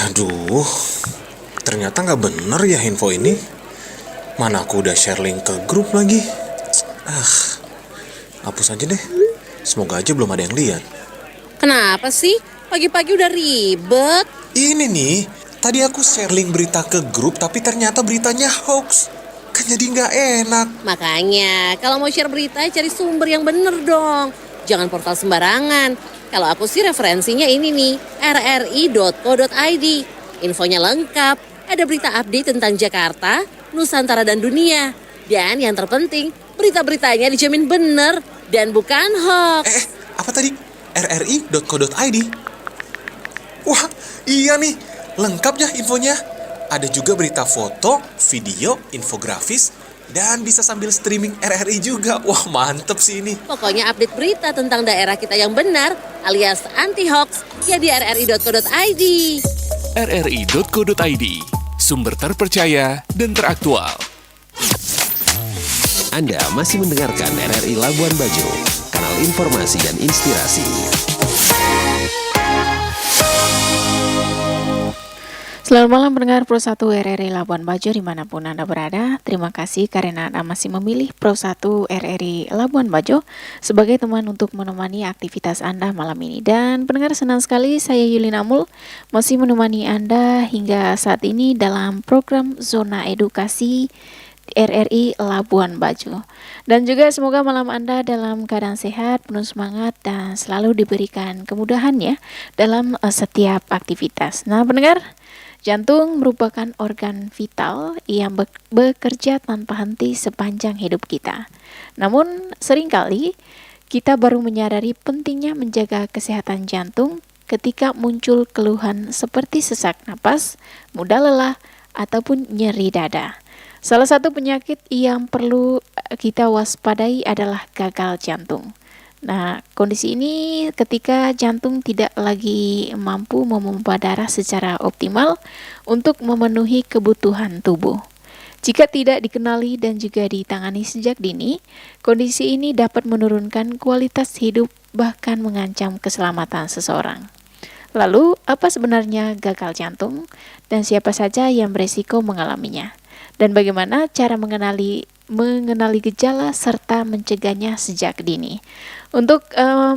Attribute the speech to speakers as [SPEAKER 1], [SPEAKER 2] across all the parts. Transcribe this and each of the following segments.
[SPEAKER 1] Aduh, ternyata nggak bener ya info ini. Mana aku udah share link ke grup lagi. Ah, hapus aja deh. Semoga aja belum ada yang lihat.
[SPEAKER 2] Kenapa sih? Pagi-pagi udah ribet.
[SPEAKER 1] Ini nih, tadi aku share link berita ke grup tapi ternyata beritanya hoax. Kan jadi nggak enak.
[SPEAKER 2] Makanya, kalau mau share berita, cari sumber yang bener dong. Jangan portal sembarangan. Kalau aku sih referensinya ini nih, rri.co.id. Infonya lengkap, ada berita update tentang Jakarta, Nusantara dan dunia. Dan yang terpenting, berita-beritanya dijamin bener dan bukan hoax.
[SPEAKER 1] Apa tadi? rri.co.id? Wah, iya nih, lengkap ya infonya. Ada juga berita foto, video, infografis, dan bisa sambil streaming RRI juga. Wah, mantep sih ini.
[SPEAKER 2] Pokoknya update berita tentang daerah kita yang benar alias anti-hoax ya di rri.co.id.
[SPEAKER 3] rri.co.id, sumber terpercaya dan teraktual.
[SPEAKER 4] Anda masih mendengarkan RRI Labuan Bajo, kanal informasi dan inspirasi.
[SPEAKER 5] Selamat malam pendengar Pro 1 RRI Labuan Bajo dimanapun Anda berada. Terima kasih karena Anda masih memilih Pro 1 RRI Labuan Bajo sebagai teman untuk menemani aktivitas Anda malam ini. Dan pendengar, senang sekali saya Yulina Mul masih menemani Anda hingga saat ini dalam program Zona Edukasi RRI Labuan Bajo. Dan juga semoga malam Anda dalam keadaan sehat, penuh semangat, dan selalu diberikan kemudahan ya dalam setiap aktivitas. Nah pendengar, jantung merupakan organ vital yang bekerja tanpa henti sepanjang hidup kita. Namun seringkali kita baru menyadari pentingnya menjaga kesehatan jantung ketika muncul keluhan seperti sesak napas, mudah lelah, ataupun nyeri dada. Salah satu penyakit yang perlu kita waspadai adalah gagal jantung. Nah, kondisi ini ketika jantung tidak lagi mampu memompa darah secara optimal untuk memenuhi kebutuhan tubuh. Jika tidak dikenali dan juga ditangani sejak dini, kondisi ini dapat menurunkan kualitas hidup bahkan mengancam keselamatan seseorang. Lalu, apa sebenarnya gagal jantung dan siapa saja yang beresiko mengalaminya? Dan bagaimana cara mengenali gejala serta mencegahnya sejak dini? Untuk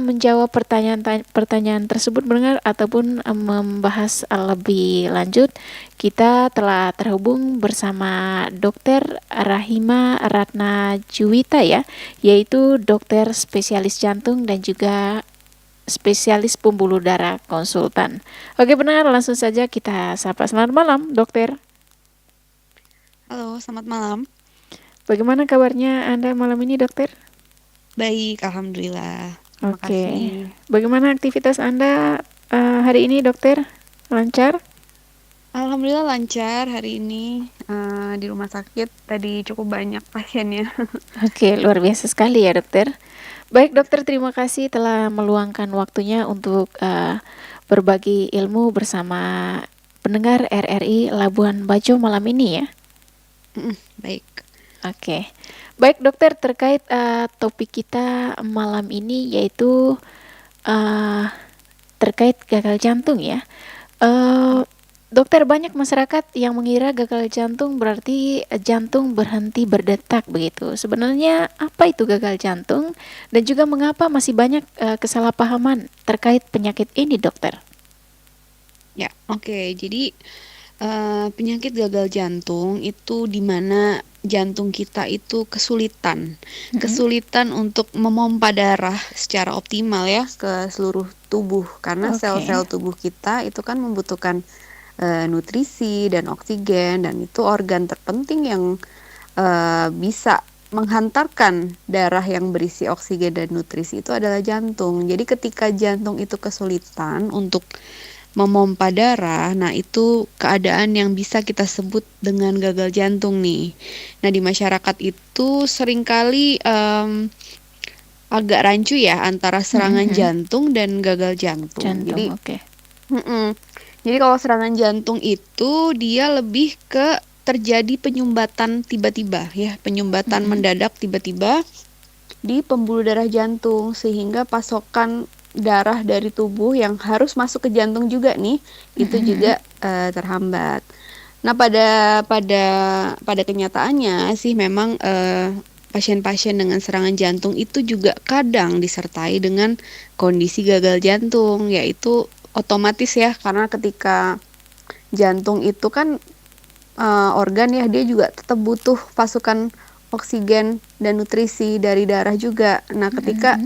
[SPEAKER 5] menjawab pertanyaan tersebut mendengar ataupun membahas lebih lanjut, kita telah terhubung bersama Dr. Rahima Ratna Juwita ya, yaitu dokter spesialis jantung dan juga spesialis pembuluh darah konsultan. Oke benar, langsung saja kita sapa. Selamat malam, dokter.
[SPEAKER 6] Halo, selamat malam.
[SPEAKER 5] Bagaimana kabarnya Anda malam ini, dokter?
[SPEAKER 6] Baik, alhamdulillah. Terima
[SPEAKER 5] Oke.
[SPEAKER 6] kasih.
[SPEAKER 5] Bagaimana aktivitas Anda hari ini, dokter? Lancar?
[SPEAKER 6] Alhamdulillah lancar hari ini di rumah sakit. Tadi cukup banyak pasiennya.
[SPEAKER 5] Oke, luar biasa sekali ya, dokter. Baik, dokter, terima kasih telah meluangkan waktunya untuk berbagi ilmu bersama pendengar RRI Labuan Bajo malam ini ya.
[SPEAKER 6] Baik.
[SPEAKER 5] Oke. Baik, dokter, terkait topik kita malam ini yaitu terkait gagal jantung ya. Dokter, banyak masyarakat yang mengira gagal jantung berarti jantung berhenti berdetak begitu. Sebenarnya apa itu gagal jantung dan juga mengapa masih banyak kesalahpahaman terkait penyakit ini, dokter?
[SPEAKER 6] Ya, oke. Jadi penyakit gagal jantung itu di mana jantung kita itu kesulitan untuk memompa darah secara optimal ya ke seluruh tubuh karena
[SPEAKER 5] Oke.
[SPEAKER 6] sel-sel tubuh kita itu kan membutuhkan nutrisi dan oksigen, dan itu organ terpenting yang bisa menghantarkan darah yang berisi oksigen dan nutrisi itu adalah jantung. Jadi ketika jantung itu kesulitan untuk memompa darah, nah itu keadaan yang bisa kita sebut dengan gagal jantung nih. Nah di masyarakat itu seringkali agak rancu ya antara serangan jantung dan gagal jantung. Jadi
[SPEAKER 5] oke.
[SPEAKER 6] Jadi kalau serangan jantung itu dia lebih ke terjadi penyumbatan tiba-tiba ya, penyumbatan mendadak tiba-tiba di pembuluh darah jantung sehingga pasokan darah dari tubuh yang harus masuk ke jantung juga nih, itu juga terhambat. Nah, pada kenyataannya sih memang pasien-pasien dengan serangan jantung itu juga kadang disertai dengan kondisi gagal jantung, yaitu otomatis ya, karena ketika jantung itu kan organ ya, dia juga tetap butuh pasukan oksigen dan nutrisi dari darah juga. Nah, ketika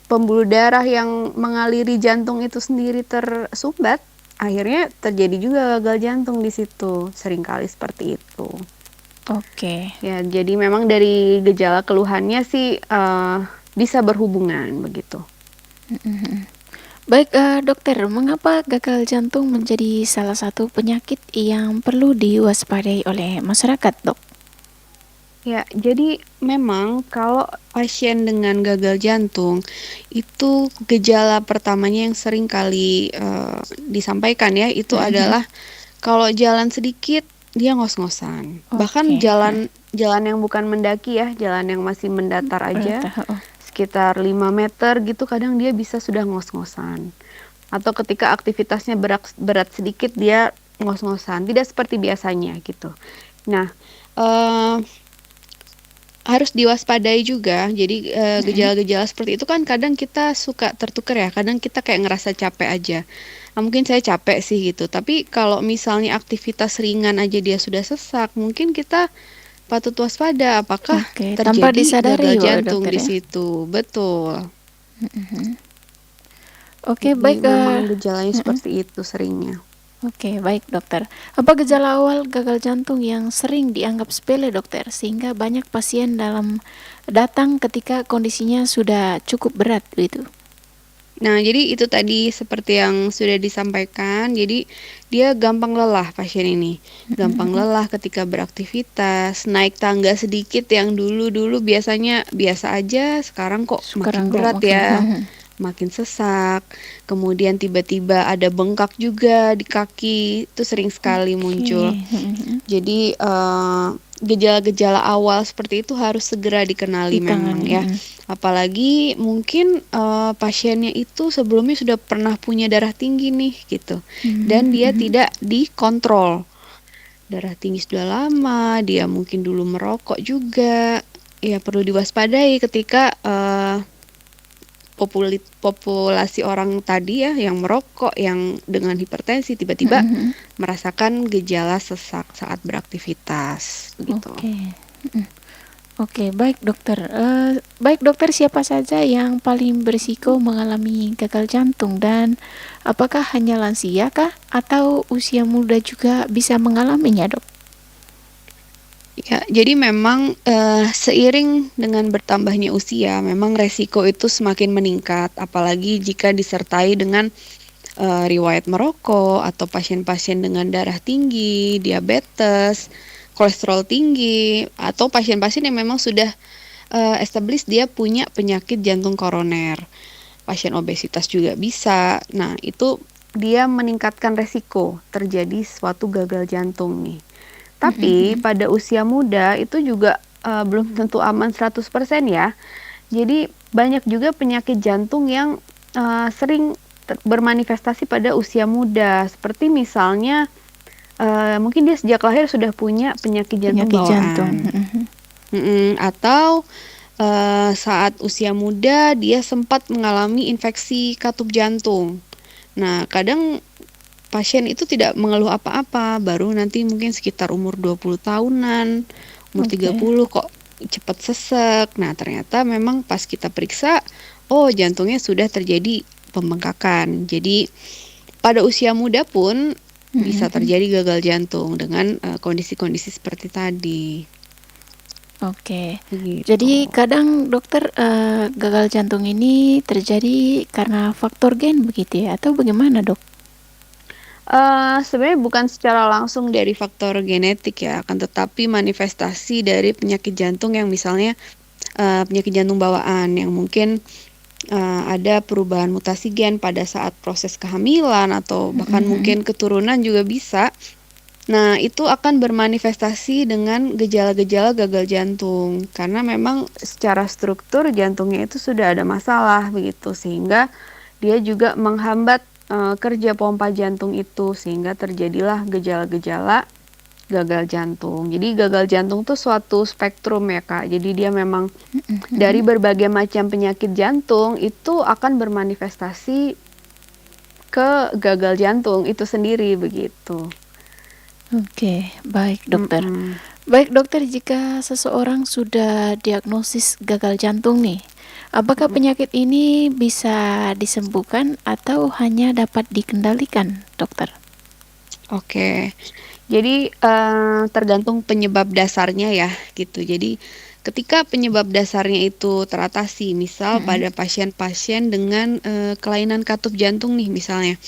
[SPEAKER 6] pembuluh darah yang mengaliri jantung itu sendiri tersumbat, akhirnya terjadi juga gagal jantung di situ. Seringkali seperti itu.
[SPEAKER 5] Oke.
[SPEAKER 6] Ya, jadi memang dari gejala keluhannya sih bisa berhubungan begitu.
[SPEAKER 5] Baik, dokter, mengapa gagal jantung menjadi salah satu penyakit yang perlu diwaspadai oleh masyarakat, dok?
[SPEAKER 6] Ya, jadi memang kalau pasien dengan gagal jantung itu gejala pertamanya yang sering kali disampaikan ya, itu adalah kalau jalan sedikit dia ngos-ngosan. Bahkan
[SPEAKER 5] Oke.
[SPEAKER 6] jalan yang bukan mendaki ya, jalan yang masih mendatar aja, sekitar 5 meter gitu kadang dia bisa sudah ngos-ngosan. Atau ketika aktivitasnya berat sedikit dia ngos-ngosan, tidak seperti biasanya gitu. Nah, harus diwaspadai juga. Jadi gejala-gejala seperti itu kan kadang kita suka tertukar ya, kadang kita kayak ngerasa capek aja. Nah, mungkin saya capek sih gitu, tapi kalau misalnya aktivitas ringan aja dia sudah sesak, mungkin kita patut waspada apakah
[SPEAKER 5] Oke, tanpa
[SPEAKER 6] terjadi
[SPEAKER 5] disadari
[SPEAKER 6] gagal
[SPEAKER 5] ya,
[SPEAKER 6] jantung
[SPEAKER 5] dokter
[SPEAKER 6] di
[SPEAKER 5] ya.
[SPEAKER 6] situ. Betul.
[SPEAKER 5] Oke,
[SPEAKER 6] Jadi
[SPEAKER 5] baik.
[SPEAKER 6] memang gejalanya seperti itu seringnya.
[SPEAKER 5] Oke, baik dokter. Apa gejala awal gagal jantung yang sering dianggap sepele, dokter, sehingga banyak pasien datang ketika kondisinya sudah cukup berat gitu?
[SPEAKER 6] Nah, jadi itu tadi seperti yang sudah disampaikan. Jadi dia gampang lelah pasien ini. Gampang lelah ketika beraktivitas, naik tangga sedikit yang dulu biasanya biasa aja, sekarang kok makin berat ya. Makin sesak, kemudian tiba-tiba ada bengkak juga di kaki, itu sering sekali muncul. Jadi gejala-gejala awal seperti itu harus segera dikenali memang ya. Apalagi mungkin pasiennya itu sebelumnya sudah pernah punya darah tinggi nih gitu, dan dia tidak dikontrol. Darah tinggi sudah lama, dia mungkin dulu merokok juga, ya perlu diwaspadai ketika populasi orang tadi ya yang merokok, yang dengan hipertensi tiba-tiba merasakan gejala sesak saat beraktivitas gitu.
[SPEAKER 5] Oke, baik dokter. Baik dokter, siapa saja yang paling berisiko mengalami gagal jantung, dan apakah hanya lansia kah atau usia muda juga bisa mengalaminya, dok?
[SPEAKER 6] Ya, jadi memang seiring dengan bertambahnya usia, memang resiko itu semakin meningkat, apalagi jika disertai dengan riwayat merokok atau pasien-pasien dengan darah tinggi, diabetes, kolesterol tinggi, atau pasien-pasien yang memang sudah established dia punya penyakit jantung koroner. Pasien obesitas juga bisa. Nah, itu dia meningkatkan resiko terjadi suatu gagal jantung nih. Tapi pada usia muda itu juga belum tentu aman 100% ya. Jadi banyak juga penyakit jantung yang sering bermanifestasi pada usia muda. Seperti misalnya mungkin dia sejak lahir sudah punya penyakit jantung bawaan. Atau saat usia muda dia sempat mengalami infeksi katup jantung. Nah, kadang pasien itu tidak mengeluh apa-apa, baru nanti mungkin sekitar umur 20 tahunan, umur 30 kok cepat sesek. Nah, ternyata memang pas kita periksa, oh jantungnya sudah terjadi pembengkakan. Jadi pada usia muda pun bisa terjadi gagal jantung dengan kondisi-kondisi seperti tadi.
[SPEAKER 5] Oke.
[SPEAKER 6] Gitu.
[SPEAKER 5] Jadi kadang dokter, gagal jantung ini terjadi karena faktor gen begitu ya, atau bagaimana, dok?
[SPEAKER 6] Sebenarnya bukan secara langsung dari faktor genetik ya, akan tetapi manifestasi dari penyakit jantung yang misalnya penyakit jantung bawaan yang mungkin ada perubahan mutasi gen pada saat proses kehamilan atau bahkan mungkin keturunan juga bisa. Nah, itu akan bermanifestasi dengan gejala-gejala gagal jantung karena memang secara struktur jantungnya itu sudah ada masalah begitu, sehingga dia juga menghambat kerja pompa jantung itu, sehingga terjadilah gejala-gejala gagal jantung. Jadi gagal jantung tuh suatu spektrum ya Kak. Jadi dia memang dari berbagai macam penyakit jantung itu akan bermanifestasi ke gagal jantung itu sendiri begitu.
[SPEAKER 5] Oke, baik dokter.
[SPEAKER 6] Mm-mm.
[SPEAKER 5] Baik dokter, jika seseorang sudah diagnosis gagal jantung nih, apakah penyakit ini bisa disembuhkan atau hanya dapat dikendalikan, dokter?
[SPEAKER 6] Oke, jadi tergantung penyebab dasarnya ya gitu. Jadi ketika penyebab dasarnya itu teratasi, misal pada pasien-pasien dengan kelainan katup jantung nih misalnya.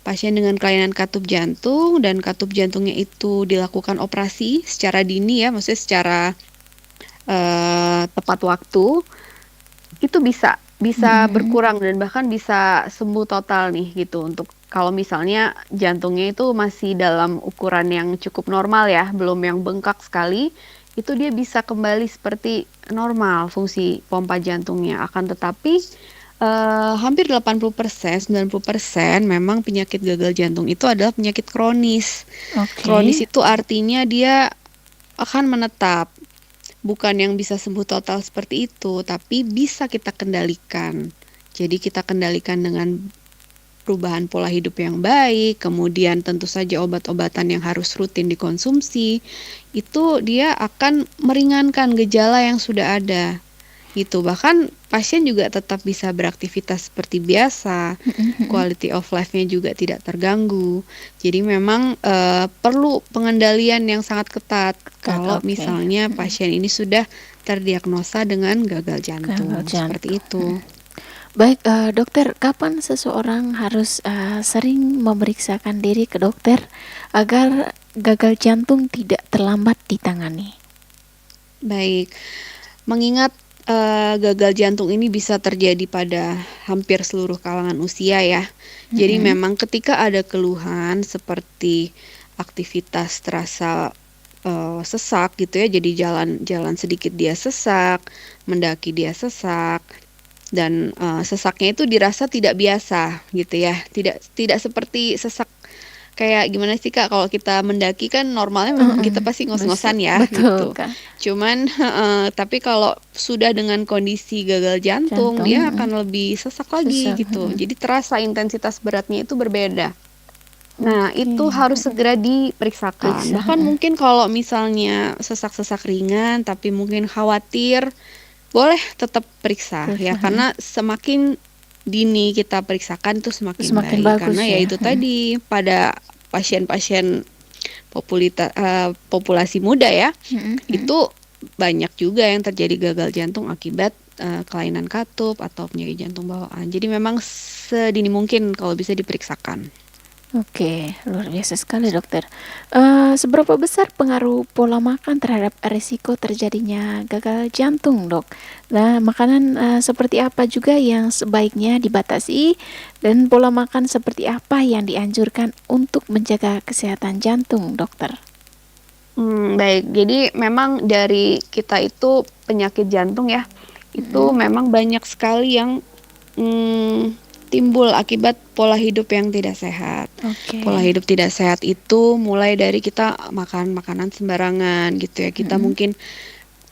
[SPEAKER 6] Pasien dengan kelainan katup jantung dan katup jantungnya itu dilakukan operasi secara dini ya, maksudnya secara tepat waktu, itu bisa berkurang dan bahkan bisa sembuh total nih gitu. Untuk kalau misalnya jantungnya itu masih dalam ukuran yang cukup normal ya, belum yang bengkak sekali, itu dia bisa kembali seperti normal fungsi pompa jantungnya. Akan tetapi hampir 80%, 90% memang penyakit gagal jantung itu adalah penyakit kronis.
[SPEAKER 5] Oke.
[SPEAKER 6] Kronis itu artinya dia akan menetap. Bukan yang bisa sembuh total seperti itu, tapi bisa kita kendalikan. Jadi kita kendalikan dengan perubahan pola hidup yang baik, kemudian tentu saja obat-obatan yang harus rutin dikonsumsi. Itu dia akan meringankan gejala yang sudah ada. Gitu. Bahkan pasien juga tetap bisa beraktivitas seperti biasa, quality of life-nya juga tidak terganggu. Jadi memang perlu pengendalian yang sangat ketat kalau
[SPEAKER 5] Oke.
[SPEAKER 6] misalnya pasien ini sudah terdiagnosa dengan gagal jantung,
[SPEAKER 5] Gagal jantung.
[SPEAKER 6] seperti itu.
[SPEAKER 5] Baik dokter, kapan seseorang harus sering memeriksakan diri ke dokter agar gagal jantung tidak terlambat ditangani?
[SPEAKER 6] Baik, mengingat gagal jantung ini bisa terjadi pada hampir seluruh kalangan usia ya. Jadi memang ketika ada keluhan seperti aktivitas terasa sesak gitu ya, jadi jalan sedikit dia sesak, mendaki dia sesak, dan sesaknya itu dirasa tidak biasa gitu ya, tidak seperti sesak kayak gimana sih Kak, kalau kita mendaki kan normalnya memang kita pasti ngos-ngosan ya
[SPEAKER 5] Betul,
[SPEAKER 6] gitu.
[SPEAKER 5] Kak.
[SPEAKER 6] Cuman tapi kalau sudah dengan kondisi gagal jantung, dia akan lebih sesak lagi
[SPEAKER 5] Sesak,
[SPEAKER 6] gitu. Jadi terasa intensitas beratnya itu berbeda. Nah, itu harus segera diperiksakan. Bahkan mungkin kalau misalnya sesak-sesak ringan tapi mungkin khawatir, boleh tetap periksa ya, karena semakin dini kita periksakan itu semakin baik.
[SPEAKER 5] bagus
[SPEAKER 6] Karena ya
[SPEAKER 5] ya.
[SPEAKER 6] itu tadi pada pasien-pasien populasi muda ya, itu banyak juga yang terjadi gagal jantung akibat kelainan katup atau penyakit jantung bawaan. Jadi memang sedini mungkin kalau bisa diperiksakan.
[SPEAKER 5] Oke, luar biasa sekali dokter. Seberapa besar pengaruh pola makan terhadap risiko terjadinya gagal jantung, dok? Nah, makanan seperti apa juga yang sebaiknya dibatasi dan pola makan seperti apa yang dianjurkan untuk menjaga kesehatan jantung, dokter?
[SPEAKER 6] Baik, jadi memang dari kita itu penyakit jantung ya, itu memang banyak sekali yang timbul akibat pola hidup yang tidak sehat.
[SPEAKER 5] Oke.
[SPEAKER 6] Pola hidup tidak sehat itu mulai dari kita makan makanan sembarangan gitu ya. Kita mungkin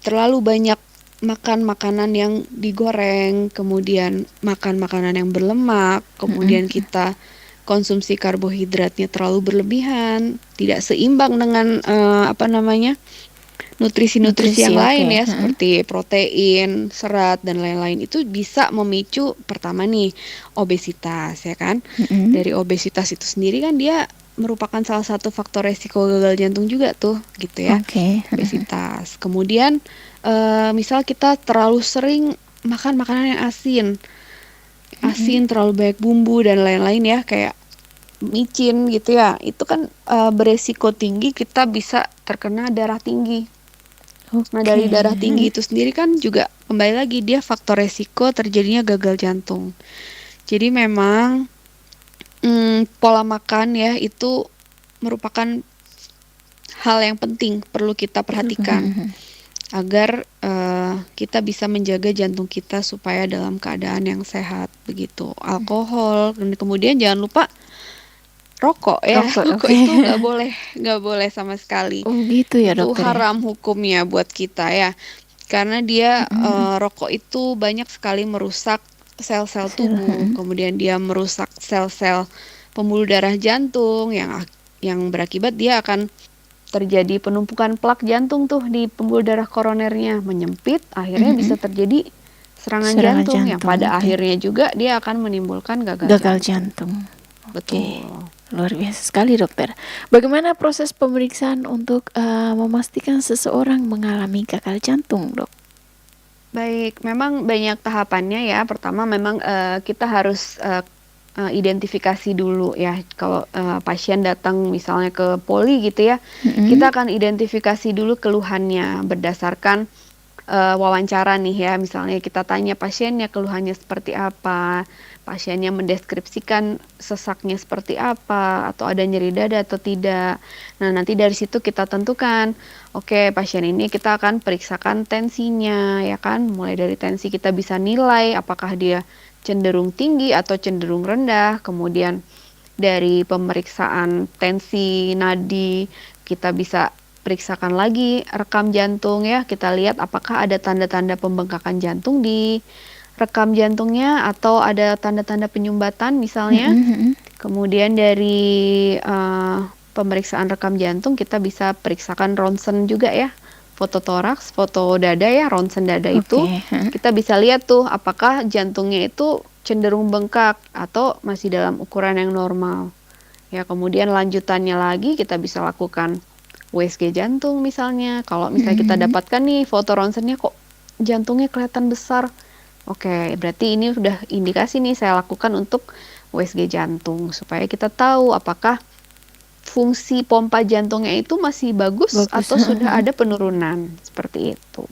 [SPEAKER 6] terlalu banyak makan makanan yang digoreng, kemudian makan makanan yang berlemak, kemudian kita konsumsi karbohidratnya terlalu berlebihan, tidak seimbang dengan nutrisi-nutrisi yang lain ya, seperti protein, serat dan lain-lain. Itu bisa memicu pertama nih obesitas ya kan. Dari obesitas itu sendiri kan dia merupakan salah satu faktor resiko gagal jantung juga tuh gitu ya.
[SPEAKER 5] Oke.
[SPEAKER 6] Obesitas. Kemudian misal kita terlalu sering makan makanan yang asin, terlalu banyak bumbu dan lain-lain ya, kayak micin gitu ya, itu kan beresiko tinggi kita bisa terkena darah tinggi. Nah, dari darah tinggi itu sendiri kan juga kembali lagi dia faktor resiko terjadinya gagal jantung. Jadi memang pola makan ya itu merupakan hal yang penting perlu kita perhatikan agar kita bisa menjaga jantung kita supaya dalam keadaan yang sehat begitu. Alkohol, dan kemudian jangan lupa rokok ya.
[SPEAKER 5] Rokok,
[SPEAKER 6] Rokok
[SPEAKER 5] oke.
[SPEAKER 6] itu nggak boleh sama sekali.
[SPEAKER 5] Oh gitu ya
[SPEAKER 6] Itu
[SPEAKER 5] dokter ya?
[SPEAKER 6] haram hukumnya buat kita ya. Karena dia rokok itu banyak sekali merusak sel-sel tubuh, kemudian dia merusak sel-sel pembuluh darah jantung yang berakibat dia akan terjadi penumpukan plak jantung tuh di pembuluh darah koronernya, menyempit, akhirnya bisa terjadi serangan
[SPEAKER 5] Serangan
[SPEAKER 6] jantung yang
[SPEAKER 5] jantung,
[SPEAKER 6] pada
[SPEAKER 5] oke.
[SPEAKER 6] akhirnya juga dia akan menimbulkan gagal
[SPEAKER 5] Gagal
[SPEAKER 6] jantung.
[SPEAKER 5] jantung. Oke.
[SPEAKER 6] Betul.
[SPEAKER 5] Luar biasa sekali dokter. Bagaimana proses pemeriksaan untuk memastikan seseorang mengalami gagal jantung, dok?
[SPEAKER 6] Baik, memang banyak tahapannya ya. Pertama memang kita harus identifikasi dulu ya. Kalau pasien datang misalnya ke poli gitu ya, kita akan identifikasi dulu keluhannya berdasarkan wawancara nih ya. Misalnya kita tanya pasiennya keluhannya seperti apa, pasiennya mendeskripsikan sesaknya seperti apa, atau ada nyeri dada atau tidak. Nah, nanti dari situ kita tentukan, oke, pasien ini kita akan periksakan tensinya, ya kan? Mulai dari tensi kita bisa nilai apakah dia cenderung tinggi atau cenderung rendah. Kemudian dari pemeriksaan tensi nadi kita bisa periksakan lagi rekam jantung ya. Kita lihat apakah ada tanda-tanda pembengkakan jantung di rekam jantungnya atau ada tanda-tanda penyumbatan misalnya. Kemudian dari pemeriksaan rekam jantung kita bisa periksakan ronsen juga ya, foto toraks, foto dada ya, ronsen dada itu kita bisa lihat tuh apakah jantungnya itu cenderung bengkak atau masih dalam ukuran yang normal. Ya, kemudian lanjutannya lagi kita bisa lakukan USG jantung misalnya. Kalau misalnya kita dapatkan nih foto ronsennya kok jantungnya kelihatan besar, oke, berarti ini sudah indikasi nih saya lakukan untuk USG jantung supaya kita tahu apakah fungsi pompa jantungnya itu masih bagus atau sudah ada penurunan seperti itu.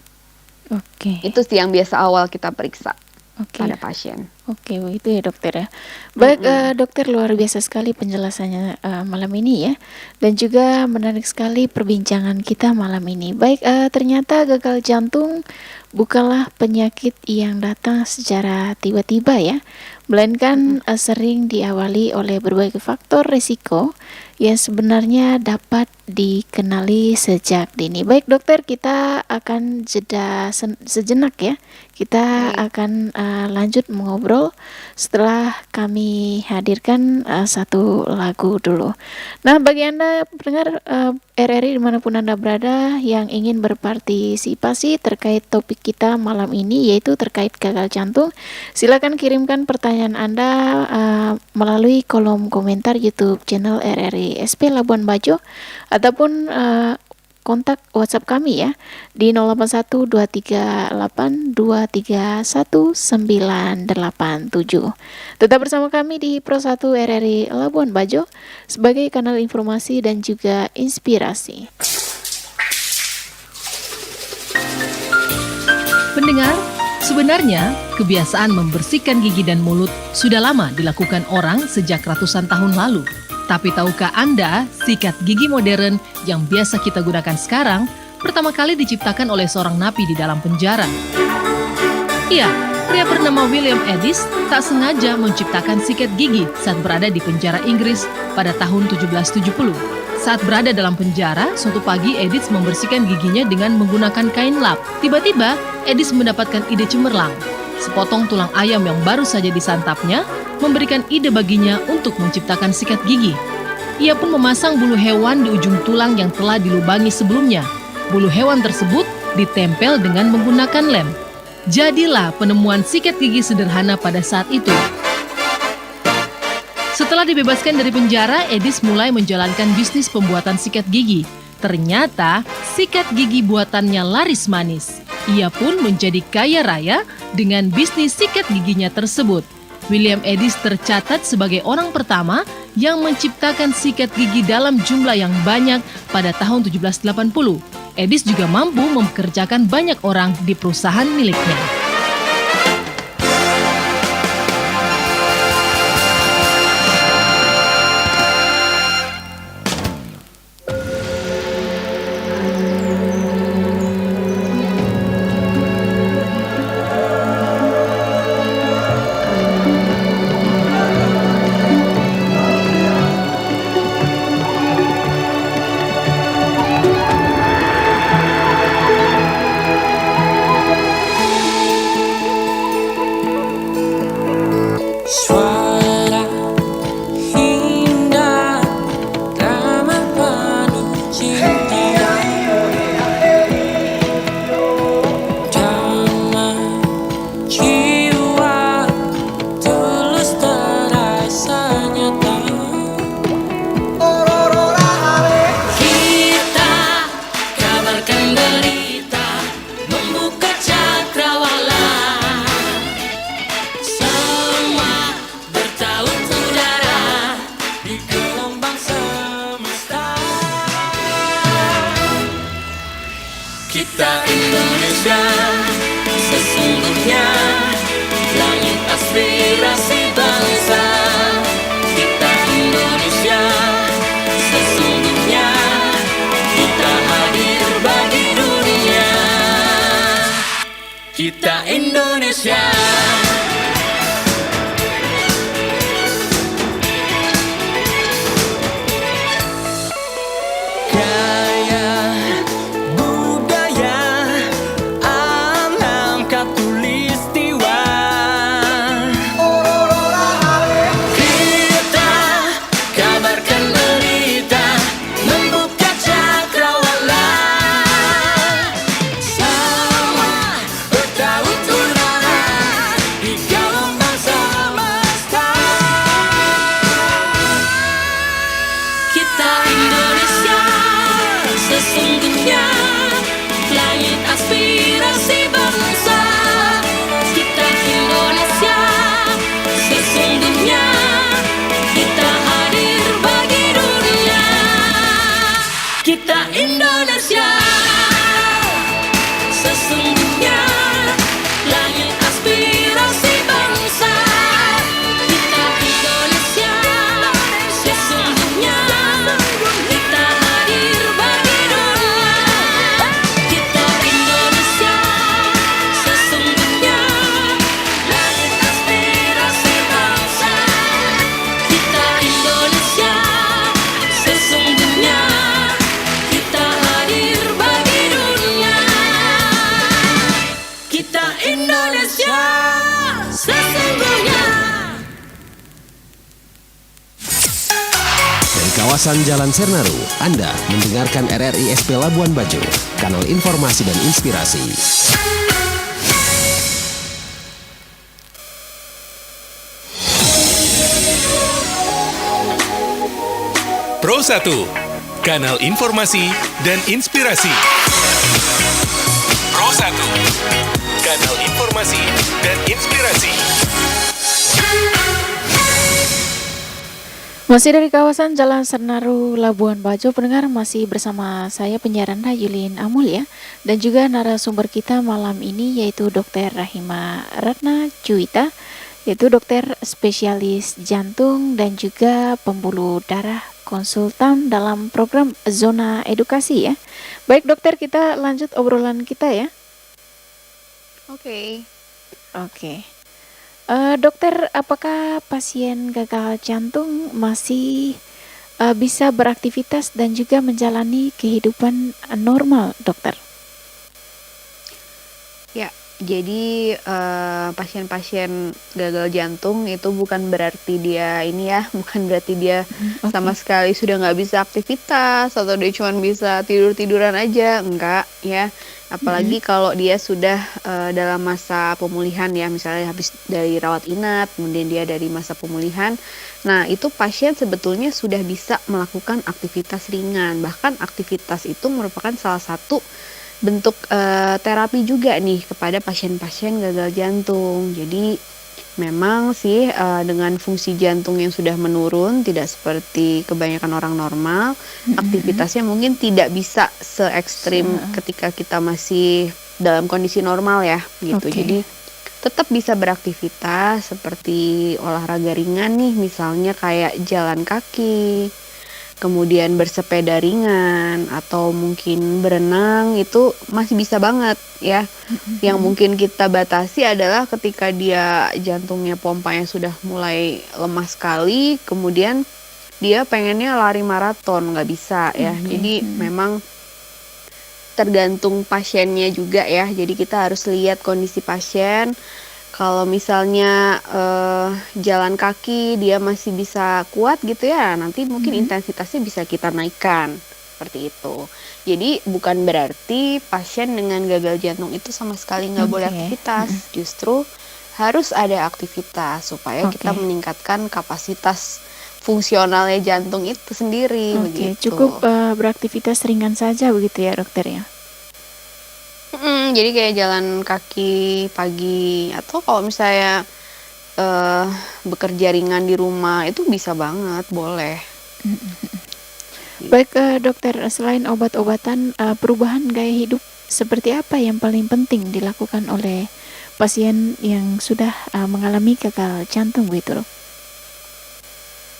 [SPEAKER 5] Oke.
[SPEAKER 6] Itu sih yang biasa awal kita periksa pada
[SPEAKER 5] Oke.
[SPEAKER 6] pasien.
[SPEAKER 5] Oke, begitu ya dokter ya. Baik, dokter, luar biasa sekali penjelasannya malam ini ya. Dan juga menarik sekali perbincangan kita malam ini. Baik, ternyata gagal jantung bukanlah penyakit yang datang secara tiba-tiba ya, melainkan sering diawali oleh berbagai faktor risiko yang sebenarnya dapat dikenali sejak dini. Baik dokter, kita akan jeda sejenak ya. Kita akan lanjut mengobrol setelah kami hadirkan satu lagu dulu. Nah, bagi Anda pendengar RRI dimanapun Anda berada yang ingin berpartisipasi terkait topik kita malam ini, yaitu terkait gagal jantung, silakan kirimkan pertanyaan Anda melalui kolom komentar YouTube channel RRI SP Labuan Bajo ataupun kontak WhatsApp kami ya di 081238231987. Tetap bersama kami di Pro 1 RRI Labuan Bajo sebagai kanal informasi dan juga inspirasi.
[SPEAKER 7] Pendengar, sebenarnya kebiasaan membersihkan gigi dan mulut sudah lama dilakukan orang sejak ratusan tahun lalu. Tapi tahukah Anda, sikat gigi modern yang biasa kita gunakan sekarang pertama kali diciptakan oleh seorang napi di dalam penjara? Iya, pria bernama William Edis tak sengaja menciptakan sikat gigi saat berada di penjara Inggris pada tahun 1770. Saat berada dalam penjara, suatu pagi Edis membersihkan giginya dengan menggunakan kain lap. Tiba-tiba, Edis mendapatkan ide cemerlang. Sepotong tulang ayam yang baru saja disantapnya memberikan ide baginya untuk menciptakan sikat gigi. Ia pun memasang bulu hewan di ujung tulang yang telah dilubangi sebelumnya. Bulu hewan tersebut ditempel dengan menggunakan lem. Jadilah penemuan sikat gigi sederhana pada saat itu. Setelah dibebaskan dari penjara, Edis mulai menjalankan bisnis pembuatan sikat gigi. Ternyata, sikat gigi buatannya laris manis. Ia pun menjadi kaya raya dengan bisnis sikat giginya tersebut. William Edis tercatat sebagai orang pertama yang menciptakan sikat gigi dalam jumlah yang banyak pada tahun 1780. Edis juga mampu mempekerjakan banyak orang di perusahaan miliknya.
[SPEAKER 8] Kita Indonesia, sesungguhnya langit aspirasi bangsa. Kita Indonesia, sesungguhnya kita hadir bagi dunia. Kita Indonesia.
[SPEAKER 4] Kawasan Jalan Sernaru, Anda mendengarkan RRI SP Labuan Bajo, kanal informasi dan inspirasi.
[SPEAKER 3] Pro 1, kanal informasi dan inspirasi. Pro 1, kanal informasi dan inspirasi.
[SPEAKER 5] Masih dari kawasan Jalan Sernaru, Labuan Bajo, pendengar masih bersama saya penyiar Anda Yulin Amul ya, dan juga narasumber kita malam ini yaitu Dr. Rahima Ratna Juwita, yaitu dokter spesialis jantung dan juga pembuluh darah konsultan dalam program Zona Edukasi ya. Baik dokter, kita lanjut obrolan kita ya.
[SPEAKER 6] Oke.
[SPEAKER 5] Dokter, apakah pasien gagal jantung masih bisa beraktivitas dan juga menjalani kehidupan normal, dokter?
[SPEAKER 6] Ya, jadi pasien-pasien gagal jantung itu bukan berarti dia bukan berarti dia sama sekali sudah nggak bisa aktivitas atau dia cuma bisa tidur-tiduran aja, enggak ya. Apalagi kalau dia sudah dalam masa pemulihan ya, misalnya habis dari rawat inap, kemudian dia dari masa pemulihan. Nah, itu pasien sebetulnya sudah bisa melakukan aktivitas ringan. Bahkan aktivitas itu merupakan salah satu bentuk terapi juga nih kepada pasien-pasien gagal jantung. Jadi memang sih dengan fungsi jantung yang sudah menurun, tidak seperti kebanyakan orang normal, aktivitasnya mungkin tidak bisa se ekstrim ketika kita masih dalam kondisi normal ya, gitu. Jadi tetap bisa beraktivitas seperti olahraga ringan nih, misalnya kayak jalan kaki, kemudian bersepeda ringan, atau mungkin berenang, itu masih bisa banget ya. Yang mungkin kita batasi adalah ketika dia jantungnya pompanya sudah mulai lemah sekali, kemudian dia pengennya lari maraton, nggak bisa ya. Jadi memang tergantung pasiennya juga ya. Jadi kita harus lihat kondisi pasien. Kalau misalnya jalan kaki dia masih bisa kuat gitu ya, nanti mungkin intensitasnya bisa kita naikkan, seperti itu. Jadi bukan berarti pasien dengan gagal jantung itu sama sekali nggak boleh aktivitas, justru harus ada aktivitas supaya kita meningkatkan kapasitas fungsionalnya jantung itu sendiri. Begitu.
[SPEAKER 5] Cukup beraktivitas ringan saja begitu ya dokter ya?
[SPEAKER 6] Jadi kayak jalan kaki pagi, atau kalau misalnya bekerja ringan di rumah itu bisa banget, boleh.
[SPEAKER 5] Baik dokter, selain obat-obatan, perubahan gaya hidup seperti apa yang paling penting dilakukan oleh pasien yang sudah mengalami gagal jantung gitu loh?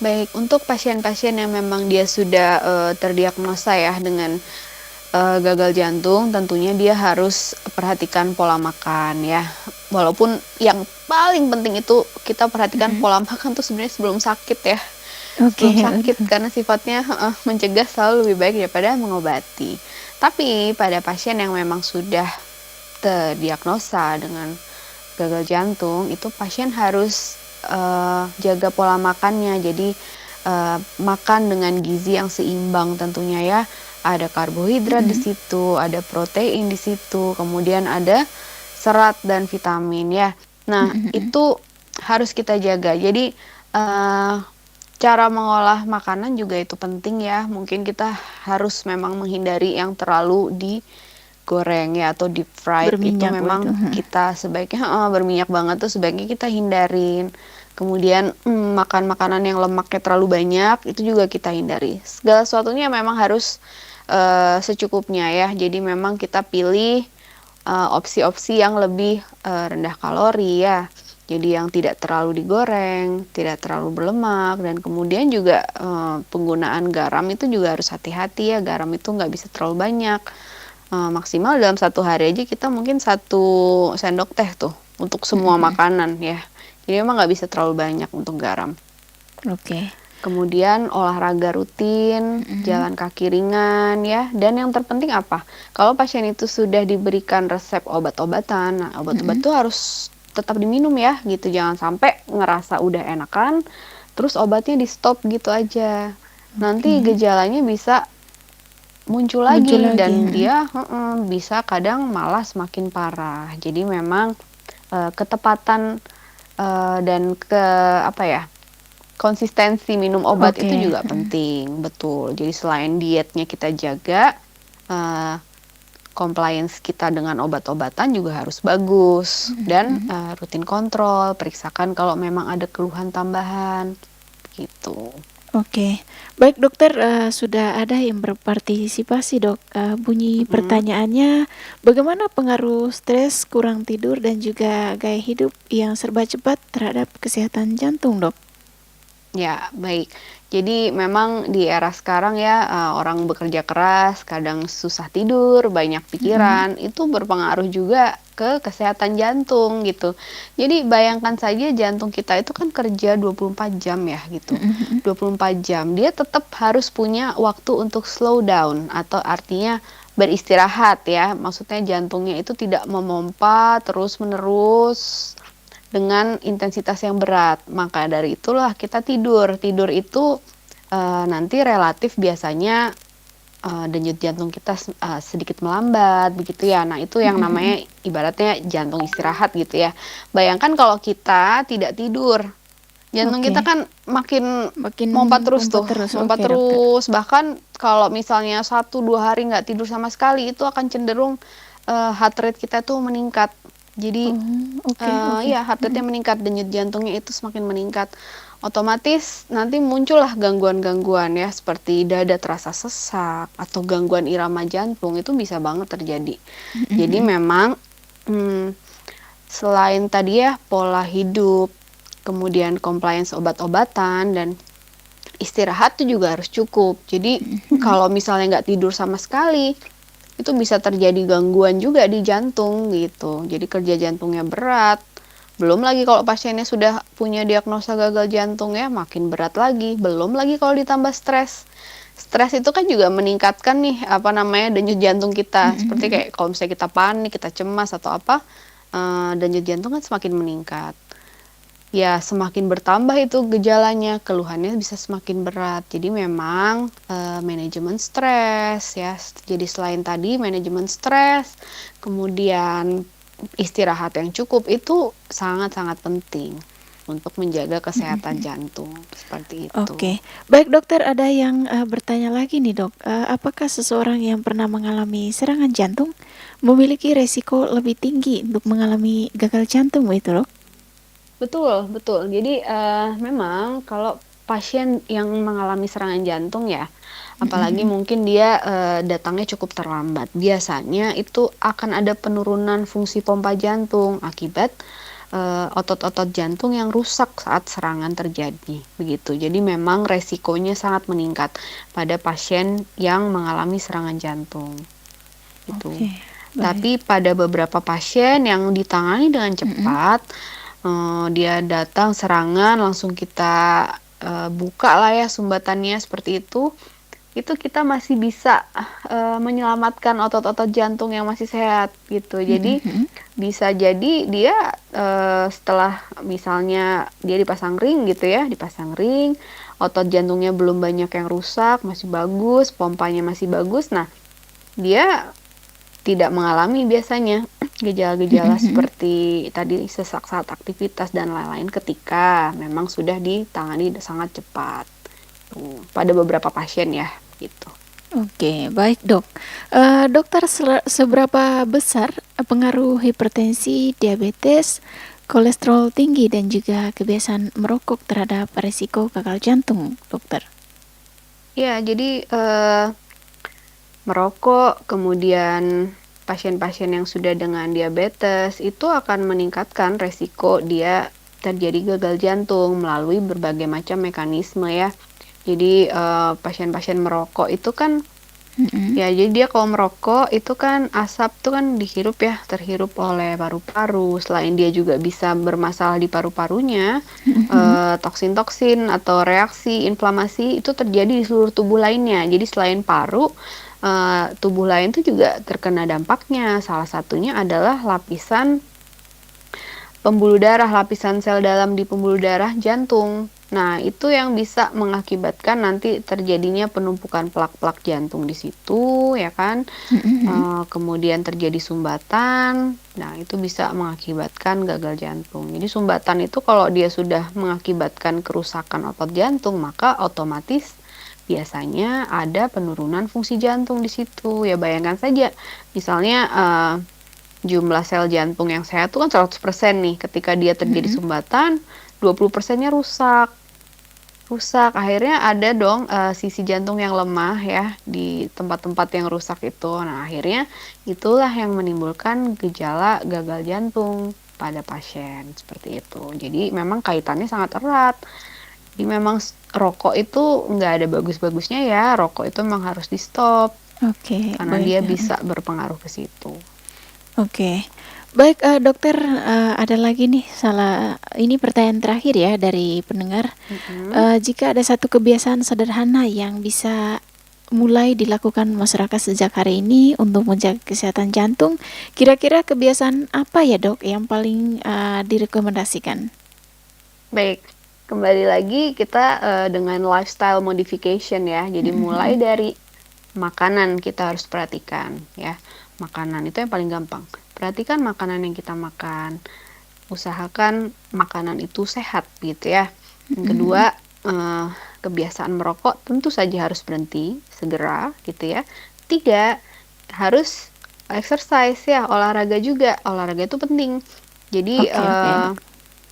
[SPEAKER 6] Baik, untuk pasien-pasien yang memang dia sudah terdiagnosa ya dengan gagal jantung, tentunya dia harus perhatikan pola makan ya. Walaupun yang paling penting itu kita perhatikan pola makan tuh sebenarnya sebelum sakit ya.
[SPEAKER 5] Oke,
[SPEAKER 6] Sebelum sakit karena sifatnya mencegah selalu lebih baik daripada mengobati. Tapi pada pasien yang memang sudah terdiagnosa dengan gagal jantung, itu pasien harus jaga pola makannya. Jadi makan dengan gizi yang seimbang tentunya ya. Ada karbohidrat di situ, ada protein di situ, kemudian ada serat dan vitamin ya. Nah, itu harus kita jaga. Jadi cara mengolah makanan juga itu penting ya. Mungkin kita harus memang menghindari yang terlalu digoreng ya atau deep fried. Itu
[SPEAKER 5] Berminyak
[SPEAKER 6] memang
[SPEAKER 5] gitu.
[SPEAKER 6] kita sebaiknya berminyak banget tuh sebaiknya kita hindarin. Kemudian makan makanan yang lemaknya terlalu banyak itu juga kita hindari. Segala sesuatunya memang harus secukupnya ya. Jadi memang kita pilih opsi-opsi yang lebih rendah kalori ya. Jadi yang tidak terlalu digoreng, tidak terlalu berlemak, dan kemudian juga penggunaan garam itu juga harus hati-hati ya. Garam itu nggak bisa terlalu banyak. Maksimal dalam satu hari aja kita mungkin 1 sendok teh tuh untuk semua makanan ya. Jadi memang nggak bisa terlalu banyak untuk garam.
[SPEAKER 5] Oke.
[SPEAKER 6] Kemudian olahraga rutin, jalan kaki ringan ya. Dan yang terpenting apa? Kalau pasien itu sudah diberikan resep obat-obatan, nah obat-obat itu harus tetap diminum ya gitu. Jangan sampai ngerasa udah enakan, terus obatnya di stop gitu aja. Nanti gejalanya bisa muncul lagi dan dia bisa kadang malah semakin parah. Jadi memang ketepatan dan konsistensi minum obat itu juga penting, betul. Jadi selain dietnya kita jaga, compliance kita dengan obat-obatan juga harus bagus dan rutin kontrol, periksakan kalau memang ada keluhan tambahan, gitu.
[SPEAKER 5] Oke, baik dokter, sudah ada yang berpartisipasi dok. Bunyi pertanyaannya, bagaimana pengaruh stres, kurang tidur, dan juga gaya hidup yang serba cepat terhadap kesehatan jantung dok?
[SPEAKER 6] Ya, baik. Jadi memang di era sekarang ya, orang bekerja keras, kadang susah tidur, banyak pikiran, itu berpengaruh juga ke kesehatan jantung gitu. Jadi bayangkan saja jantung kita itu kan kerja 24 jam ya gitu. 24 jam. Dia tetap harus punya waktu untuk slow down atau artinya beristirahat ya. Maksudnya jantungnya itu tidak memompa terus-menerus dengan intensitas yang berat. Maka dari itulah kita tidur. Tidur itu nanti relatif biasanya denyut jantung kita sedikit melambat begitu ya. Nah, itu yang namanya ibaratnya jantung istirahat gitu ya. Bayangkan kalau kita tidak tidur. Jantung kita kan makin mompa terus tuh, mompa terus. Bahkan kalau misalnya 1-2 hari nggak tidur sama sekali, itu akan cenderung heart rate kita tuh meningkat. Jadi ya heart rate-nya meningkat, denyut jantungnya itu semakin meningkat. Otomatis nanti muncullah gangguan-gangguan ya seperti dada terasa sesak atau gangguan irama jantung, itu bisa banget terjadi. Jadi memang selain tadi ya pola hidup, kemudian compliance obat-obatan dan istirahat itu juga harus cukup. Jadi kalau misalnya nggak tidur sama sekali, itu bisa terjadi gangguan juga di jantung gitu. Jadi kerja jantungnya berat. Belum lagi kalau pasiennya sudah punya diagnosa gagal jantung ya, makin berat lagi. Belum lagi kalau ditambah stres. Stres itu kan juga meningkatkan nih denyut jantung kita. Seperti kayak kalau misalnya kita panik, kita cemas atau apa, denyut jantung kan semakin meningkat. Ya semakin bertambah itu gejalanya, keluhannya bisa semakin berat. Jadi memang manajemen stres ya. Jadi selain tadi manajemen stres, kemudian istirahat yang cukup itu sangat-sangat penting untuk menjaga kesehatan jantung, seperti itu.
[SPEAKER 5] Oke, baik dokter, ada yang bertanya lagi nih dok, apakah seseorang yang pernah mengalami serangan jantung memiliki resiko lebih tinggi untuk mengalami gagal jantung itu dok?
[SPEAKER 6] Betul, betul. Jadi memang kalau pasien yang mengalami serangan jantung ya, apalagi mungkin dia datangnya cukup terlambat. Biasanya itu akan ada penurunan fungsi pompa jantung akibat otot-otot jantung yang rusak saat serangan terjadi, begitu. Jadi memang resikonya sangat meningkat pada pasien yang mengalami serangan jantung, gitu.
[SPEAKER 5] Oke, baik.
[SPEAKER 6] Tapi pada beberapa pasien yang ditangani dengan cepat, dia datang serangan langsung kita buka lah ya sumbatannya seperti itu kita masih bisa menyelamatkan otot-otot jantung yang masih sehat gitu. Jadi bisa jadi dia setelah misalnya dia dipasang ring gitu ya, dipasang ring, otot jantungnya belum banyak yang rusak, masih bagus, pompanya masih bagus. Nah, dia tidak mengalami biasanya gejala-gejala seperti tadi sesak saat aktivitas dan lain-lain ketika memang sudah ditangani sangat cepat. Pada beberapa pasien ya, gitu.
[SPEAKER 5] Oke, baik dok. Dokter, seberapa besar pengaruh hipertensi, diabetes, kolesterol tinggi, dan juga kebiasaan merokok terhadap risiko gagal jantung, dokter?
[SPEAKER 6] Ya, jadi merokok, kemudian pasien-pasien yang sudah dengan diabetes itu akan meningkatkan resiko dia terjadi gagal jantung melalui berbagai macam mekanisme ya. Jadi pasien-pasien merokok itu kan ya, jadi dia kalau merokok itu kan asap tuh kan dihirup ya, terhirup oleh paru-paru. Selain dia juga bisa bermasalah di paru-parunya, toksin-toksin atau reaksi inflamasi itu terjadi di seluruh tubuh lainnya. Jadi selain paru, tubuh lain itu juga terkena dampaknya. Salah satunya adalah lapisan pembuluh darah, lapisan sel dalam di pembuluh darah jantung. Nah, itu yang bisa mengakibatkan nanti terjadinya penumpukan plak-plak jantung di situ, ya kan? Kemudian terjadi sumbatan. Nah, itu bisa mengakibatkan gagal jantung. Jadi sumbatan itu kalau dia sudah mengakibatkan kerusakan otot jantung, maka otomatis biasanya ada penurunan fungsi jantung di situ. Ya bayangkan saja, misalnya jumlah sel jantung yang sehat itu kan 100% nih. Ketika dia terjadi sumbatan, 20%-nya rusak. Akhirnya ada dong sisi jantung yang lemah ya di tempat-tempat yang rusak itu. Nah, akhirnya itulah yang menimbulkan gejala gagal jantung pada pasien seperti itu. Jadi memang kaitannya sangat erat. Jadi memang rokok itu nggak ada bagus-bagusnya ya. Rokok itu memang harus di stop.
[SPEAKER 5] Oke,
[SPEAKER 6] Karena
[SPEAKER 5] baik.
[SPEAKER 6] dia bisa berpengaruh ke situ.
[SPEAKER 5] Oke, baik dokter, ada lagi nih ini pertanyaan terakhir ya dari pendengar. Jika ada satu kebiasaan sederhana yang bisa mulai dilakukan masyarakat sejak hari ini untuk menjaga kesehatan jantung, kira-kira kebiasaan apa ya dok yang paling direkomendasikan?
[SPEAKER 6] Baik, kembali lagi kita dengan lifestyle modification ya. Jadi mulai dari makanan kita harus perhatikan ya. Makanan itu yang paling gampang. Perhatikan makanan yang kita makan. Usahakan makanan itu sehat gitu ya. Yang kedua, kebiasaan merokok tentu saja harus berhenti segera gitu ya. 3, harus exercise ya, olahraga juga. Olahraga itu penting. Jadi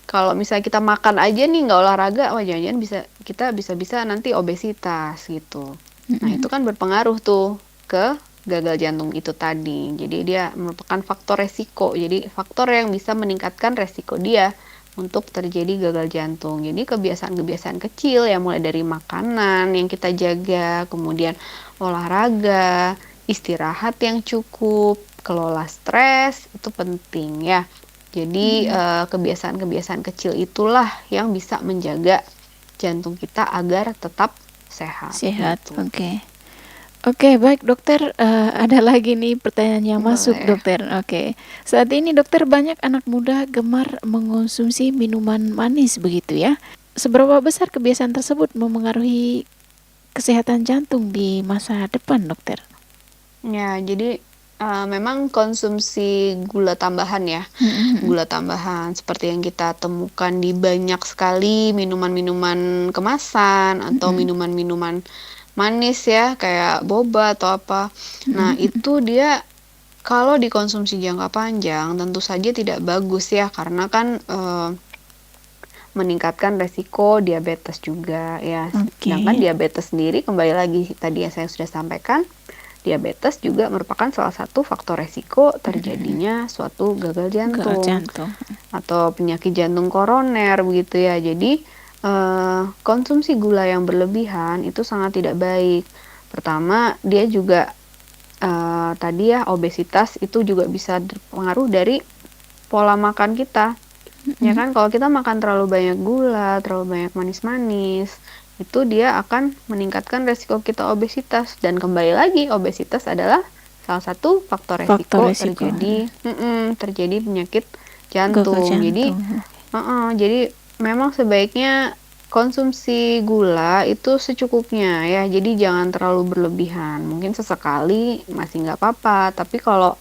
[SPEAKER 6] kalau misalnya kita makan aja nih nggak olahraga, wah jangan-jangan kita bisa nanti obesitas gitu. Nah, itu kan berpengaruh tuh ke gagal jantung itu tadi. Jadi dia merupakan faktor resiko. Jadi faktor yang bisa meningkatkan resiko dia untuk terjadi gagal jantung. Jadi kebiasaan-kebiasaan kecil ya, mulai dari makanan yang kita jaga, kemudian olahraga, istirahat yang cukup, kelola stres itu penting ya. Jadi kebiasaan-kebiasaan kecil itulah yang bisa menjaga jantung kita agar tetap sehat.
[SPEAKER 5] Sehat,
[SPEAKER 6] gitu.
[SPEAKER 5] Oke, baik dokter, ada lagi nih pertanyaan yang masuk
[SPEAKER 6] Boleh.
[SPEAKER 5] dokter. Oke, saat ini dokter, banyak anak muda gemar mengonsumsi minuman manis begitu ya. Seberapa besar kebiasaan tersebut memengaruhi kesehatan jantung di masa depan dokter?
[SPEAKER 6] Ya, jadi memang konsumsi gula tambahan ya, gula tambahan seperti yang kita temukan di banyak sekali minuman-minuman kemasan atau minuman-minuman manis ya, kayak boba atau apa. Nah, itu dia kalau dikonsumsi jangka panjang tentu saja tidak bagus ya, karena kan meningkatkan resiko diabetes juga ya.
[SPEAKER 5] Oke.
[SPEAKER 6] Sedangkan diabetes sendiri kembali lagi tadi yang saya sudah sampaikan, diabetes juga merupakan salah satu faktor resiko terjadinya suatu gagal
[SPEAKER 5] Gagal
[SPEAKER 6] jantung
[SPEAKER 5] jantung.
[SPEAKER 6] atau penyakit jantung koroner begitu ya. Jadi konsumsi gula yang berlebihan itu sangat tidak baik. Pertama, dia juga tadi ya obesitas itu juga bisa berpengaruh dari pola makan kita. Ya kan, kalau kita makan terlalu banyak gula, terlalu banyak manis-manis, itu dia akan meningkatkan resiko kita obesitas. Dan kembali lagi, obesitas adalah salah satu faktor resiko,
[SPEAKER 5] Faktor resiko.
[SPEAKER 6] terjadi penyakit jantung.
[SPEAKER 5] Gagal
[SPEAKER 6] Jadi,
[SPEAKER 5] jantung.
[SPEAKER 6] jadi memang sebaiknya konsumsi gula itu secukupnya ya. Jadi jangan terlalu berlebihan. Mungkin sesekali masih nggak apa-apa. Tapi kalau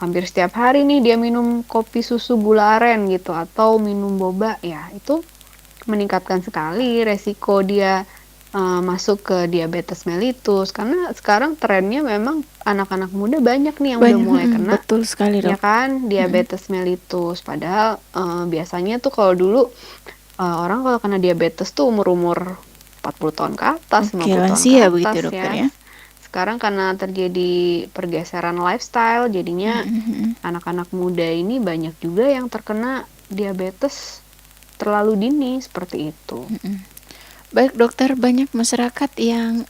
[SPEAKER 6] hampir setiap hari nih dia minum kopi susu gula aren gitu atau minum boba, ya itu meningkatkan sekali resiko dia masuk ke diabetes mellitus. Karena sekarang trennya memang anak-anak muda banyak nih yang udah mulai kena,
[SPEAKER 5] Betul sekali,
[SPEAKER 6] ya
[SPEAKER 5] Dok.
[SPEAKER 6] kan, diabetes mellitus. Padahal biasanya tuh kalau dulu orang kalau kena diabetes tuh umur-umur 40 tahun ke atas,
[SPEAKER 5] Oke,
[SPEAKER 6] 50 tahun ke
[SPEAKER 5] lansia begitu,
[SPEAKER 6] atas
[SPEAKER 5] Dokter
[SPEAKER 6] ya.
[SPEAKER 5] ya.
[SPEAKER 6] Sekarang karena terjadi pergeseran lifestyle, jadinya anak-anak muda ini banyak juga yang terkena diabetes terlalu dini seperti itu.
[SPEAKER 5] Baik dokter, banyak masyarakat yang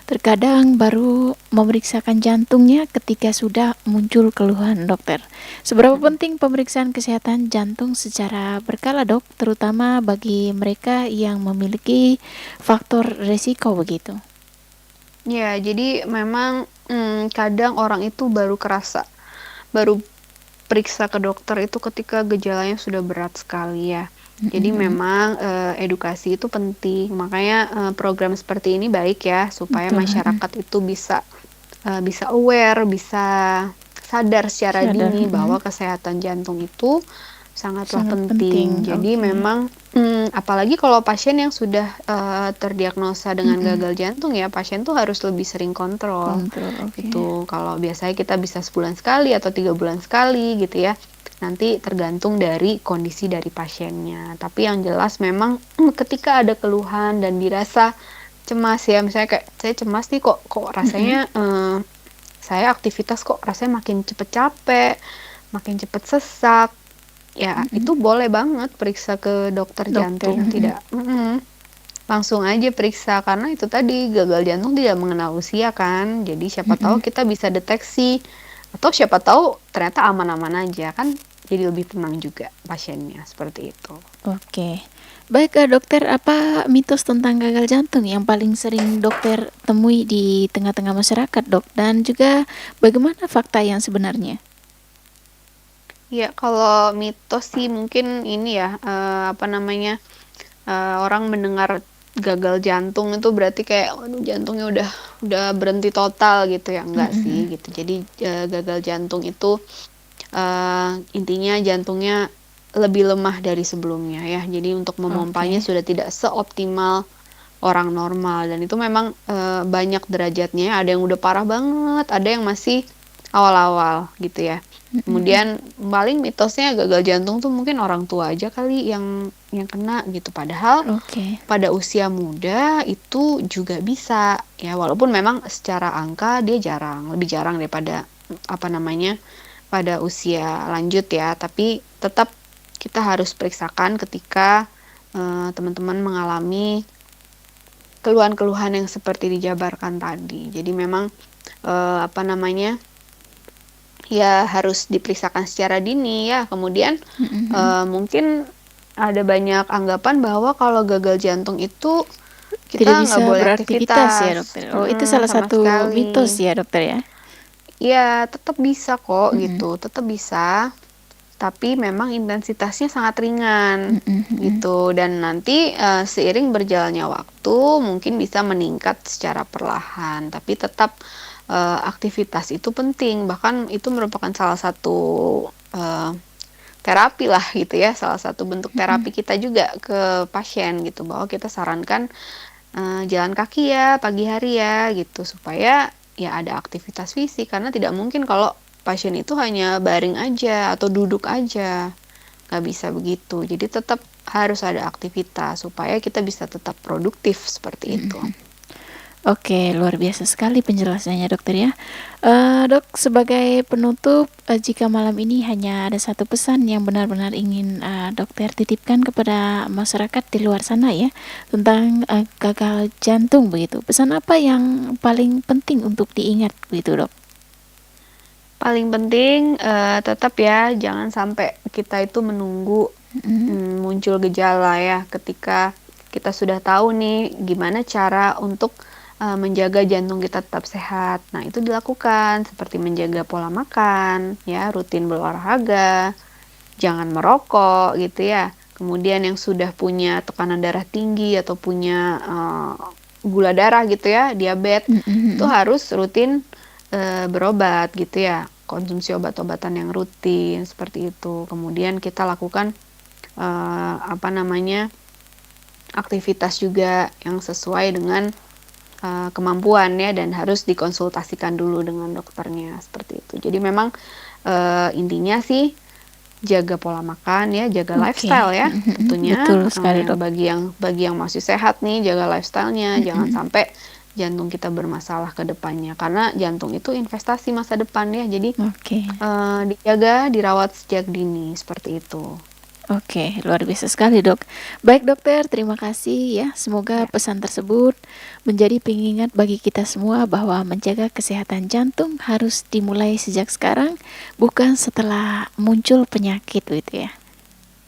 [SPEAKER 5] terkadang baru memeriksakan jantungnya ketika sudah muncul keluhan, dokter. Seberapa penting pemeriksaan kesehatan jantung secara berkala, dok, terutama bagi mereka yang memiliki faktor resiko begitu?
[SPEAKER 6] Ya, jadi memang kadang orang itu baru periksa ke dokter itu ketika gejalanya sudah berat sekali ya. Jadi memang edukasi itu penting, makanya program seperti ini baik ya, supaya
[SPEAKER 5] Betul.
[SPEAKER 6] masyarakat itu bisa aware, bisa sadar secara dini bahwa kesehatan jantung itu sangatlah
[SPEAKER 5] Sangat
[SPEAKER 6] penting.
[SPEAKER 5] penting,
[SPEAKER 6] Jadi
[SPEAKER 5] oke.
[SPEAKER 6] memang apalagi kalau pasien yang sudah terdiagnosa dengan gagal jantung ya, pasien tuh harus lebih sering kontrol.
[SPEAKER 5] Kontrol, oke.
[SPEAKER 6] Itu kalau biasanya kita bisa sebulan sekali atau 3 bulan sekali gitu ya. Nanti tergantung dari kondisi dari pasiennya. Tapi yang jelas memang ketika ada keluhan dan dirasa cemas ya, misalnya kayak saya cemas nih kok rasanya saya aktivitas kok rasanya makin cepet capek, makin cepet sesak. Ya, itu boleh banget periksa ke dokter jantung, tidak langsung aja periksa karena itu tadi gagal jantung tidak mengenal usia kan. Jadi siapa tahu kita bisa deteksi atau siapa tahu ternyata aman-aman aja kan, jadi lebih tenang juga pasiennya seperti itu.
[SPEAKER 5] Oke. Baik, dokter, apa mitos tentang gagal jantung yang paling sering dokter temui di tengah-tengah masyarakat, dok? Dan juga bagaimana fakta yang sebenarnya?
[SPEAKER 6] Ya, kalau mitos sih mungkin ini ya, orang mendengar gagal jantung itu berarti kayak, waduh jantungnya udah berhenti total gitu ya, enggak sih gitu. Jadi gagal jantung itu intinya jantungnya lebih lemah dari sebelumnya ya. Jadi untuk memompanya sudah tidak seoptimal orang normal dan itu memang banyak derajatnya. Ada yang udah parah banget, ada yang masih awal-awal gitu ya. Kemudian paling mitosnya gagal jantung tuh mungkin orang tua aja kali yang kena gitu. Padahal pada usia muda itu juga bisa ya, walaupun memang secara angka dia lebih jarang daripada pada usia lanjut ya. Tapi tetap kita harus periksakan ketika teman-teman mengalami keluhan-keluhan yang seperti dijabarkan tadi. Jadi memang ya harus diperiksakan secara dini ya. Kemudian mungkin ada banyak anggapan bahwa kalau gagal jantung itu kita
[SPEAKER 5] Tidak bisa
[SPEAKER 6] nggak boleh
[SPEAKER 5] beraktivitas ya,
[SPEAKER 6] aktivitas.
[SPEAKER 5] dokter. Oh, itu salah
[SPEAKER 6] Sama
[SPEAKER 5] satu
[SPEAKER 6] sekali.
[SPEAKER 5] mitos ya, dokter ya?
[SPEAKER 6] Ya, tetap bisa kok gitu, tetap bisa. Tapi memang intensitasnya sangat ringan gitu. Dan nanti seiring berjalannya waktu mungkin bisa meningkat secara perlahan. Tapi tetap aktivitas itu penting, bahkan itu merupakan salah satu terapi lah gitu ya, salah satu bentuk terapi kita juga ke pasien gitu, bahwa kita sarankan jalan kaki ya pagi hari ya gitu, supaya ya ada aktivitas fisik, karena tidak mungkin kalau pasien itu hanya baring aja atau duduk aja, nggak bisa begitu. Jadi tetap harus ada aktivitas supaya kita bisa tetap produktif seperti itu.
[SPEAKER 5] Oke, luar biasa sekali penjelasannya dokter ya. Dok, sebagai penutup, jika malam ini hanya ada satu pesan yang benar-benar ingin dokter titipkan kepada masyarakat di luar sana ya, tentang gagal jantung begitu. Pesan apa yang paling penting untuk diingat begitu dok?
[SPEAKER 6] Paling penting tetap ya, jangan sampai kita itu menunggu muncul gejala ya. Ketika kita sudah tahu nih gimana cara untuk menjaga jantung kita tetap sehat. Nah, itu dilakukan seperti menjaga pola makan, ya, rutin berolahraga, jangan merokok gitu ya. Kemudian yang sudah punya tekanan darah tinggi atau punya gula darah gitu ya, diabetes, itu harus rutin berobat gitu ya. Konsumsi obat-obatan yang rutin seperti itu. Kemudian kita lakukan aktivitas juga yang sesuai dengan kemampuan ya, dan harus dikonsultasikan dulu dengan dokternya seperti itu. Jadi memang intinya sih jaga pola makan ya, jaga lifestyle ya tentunya.
[SPEAKER 5] Betul sekali dok.
[SPEAKER 6] Bagi yang masih sehat nih, jaga lifestyle-nya, jangan sampai jantung kita bermasalah ke depannya, karena jantung itu investasi masa depan ya. Jadi dijaga, dirawat sejak dini seperti itu.
[SPEAKER 5] Oke, luar biasa sekali dok. Baik dokter, terima kasih ya. Semoga pesan tersebut menjadi pengingat bagi kita semua bahwa menjaga kesehatan jantung harus dimulai sejak sekarang, bukan setelah muncul penyakit gitu ya.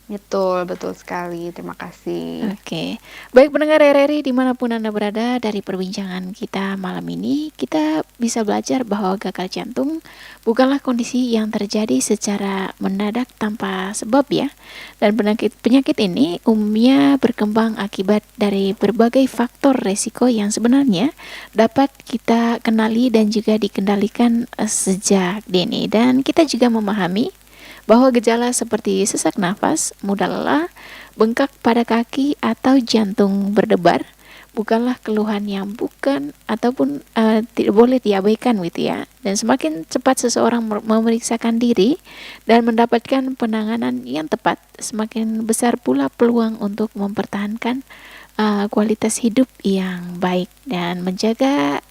[SPEAKER 6] Betul sekali. Terima kasih.
[SPEAKER 5] Oke, baik pendengar RRI dimanapun Anda berada, dari perbincangan kita malam ini, kita bisa belajar bahwa gagal jantung bukanlah kondisi yang terjadi secara mendadak tanpa sebab ya. Dan penyakit ini umumnya berkembang akibat dari berbagai faktor resiko yang sebenarnya dapat kita kenali dan juga dikendalikan sejak dini. Dan kita juga memahami bahwa gejala seperti sesak nafas, mudah lelah, bengkak pada kaki, atau jantung berdebar bukanlah keluhan yang bukan ataupun tidak boleh diabaikan gitu ya. Dan semakin cepat seseorang memeriksakan diri dan mendapatkan penanganan yang tepat, semakin besar pula peluang untuk mempertahankan kualitas hidup yang baik. Dan menjaga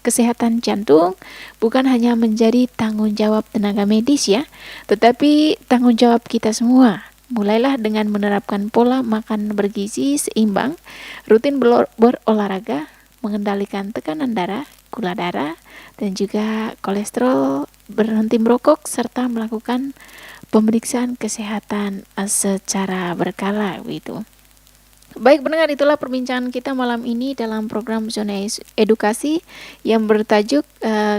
[SPEAKER 5] kesehatan jantung bukan hanya menjadi tanggung jawab tenaga medis ya, tetapi tanggung jawab kita semua. Mulailah dengan menerapkan pola makan bergizi seimbang, rutin berolahraga, mengendalikan tekanan darah, gula darah, dan juga kolesterol, berhenti merokok, serta melakukan pemeriksaan kesehatan secara berkala gitu. Baik pendengar, itulah perbincangan kita malam ini dalam program Zona Edukasi yang bertajuk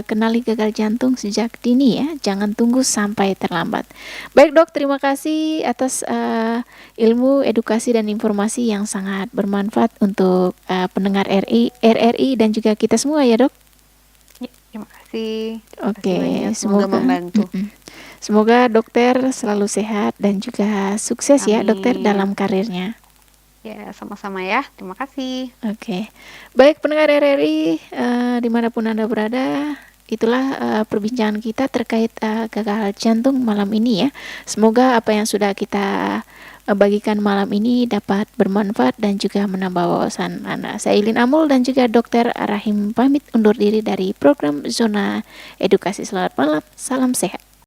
[SPEAKER 5] Kenali Gagal Jantung Sejak Dini ya, jangan tunggu sampai terlambat. Baik dok, terima kasih atas ilmu, edukasi, dan informasi yang sangat bermanfaat untuk pendengar RRI dan juga kita semua ya dok.
[SPEAKER 6] Terima kasih.
[SPEAKER 5] Oke,
[SPEAKER 6] semoga membantu.
[SPEAKER 5] Semoga dokter selalu sehat dan juga sukses ya dokter dalam karirnya.
[SPEAKER 6] Ya, sama-sama ya. Terima kasih.
[SPEAKER 5] Oke. Baik pendengar RRI dimanapun Anda berada, itulah perbincangan kita terkait gagal jantung malam ini ya. Semoga apa yang sudah kita bagikan malam ini dapat bermanfaat dan juga menambah wawasan Anda. Saya Ilin Amul dan juga Dr. Rahim pamit undur diri dari program Zona Edukasi. Selamat malam, salam sehat.